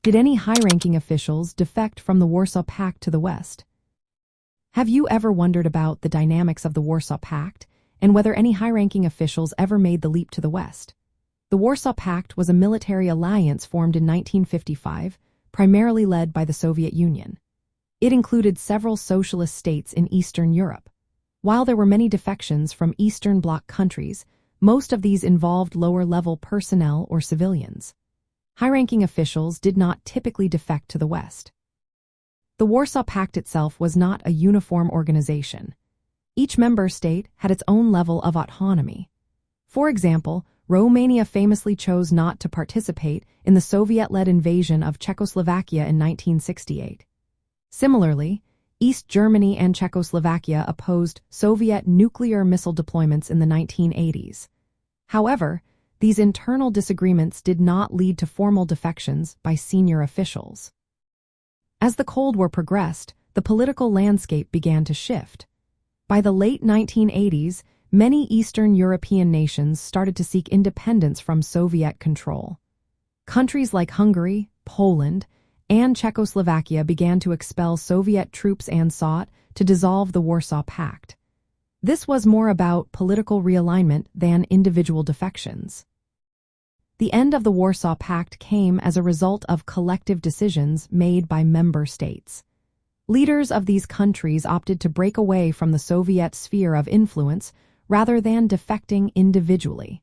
Did any high-ranking officials defect from the Warsaw Pact to the West? Have you ever wondered about the dynamics of the Warsaw Pact and whether any high-ranking officials ever made the leap to the West? The Warsaw Pact was a military alliance formed in 1955, primarily led by the Soviet Union. It included several socialist states in Eastern Europe. While there were many defections from Eastern Bloc countries, most of these involved lower-level personnel or civilians. High-ranking officials did not typically defect to the West. The Warsaw Pact itself was not a uniform organization. Each member state had its own level of autonomy. For example, Romania famously chose not to participate in the Soviet-led invasion of Czechoslovakia in 1968. Similarly, East Germany and Czechoslovakia opposed Soviet nuclear missile deployments in the 1980s. However, these internal disagreements did not lead to formal defections by senior officials. As the Cold War progressed, the political landscape began to shift. By the late 1980s, many Eastern European nations started to seek independence from Soviet control. Countries like Hungary, Poland, and Czechoslovakia began to expel Soviet troops and sought to dissolve the Warsaw Pact. This was more about political realignment than individual defections. The end of the Warsaw Pact came as a result of collective decisions made by member states. Leaders of these countries opted to break away from the Soviet sphere of influence rather than defecting individually.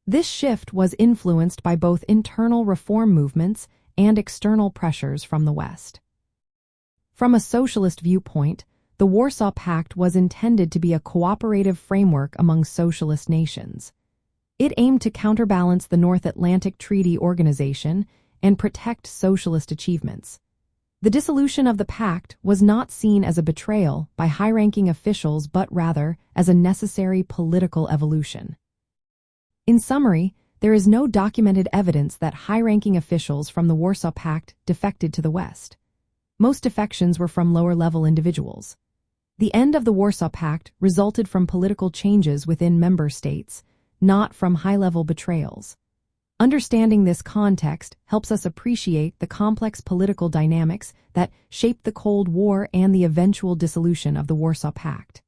This shift was influenced by both internal reform movements and external pressures from the West. From a socialist viewpoint, the Warsaw Pact was intended to be a cooperative framework among socialist nations. It aimed to counterbalance the North Atlantic Treaty Organization and protect socialist achievements. The dissolution of the pact was not seen as a betrayal by high-ranking officials but rather as a necessary political evolution. In summary, there is no documented evidence that high-ranking officials from the Warsaw Pact defected to the West. Most defections were from lower-level individuals. The end of the Warsaw Pact resulted from political changes within member states, not from high-level betrayals. Understanding this context helps us appreciate the complex political dynamics that shaped the Cold War and the eventual dissolution of the Warsaw Pact.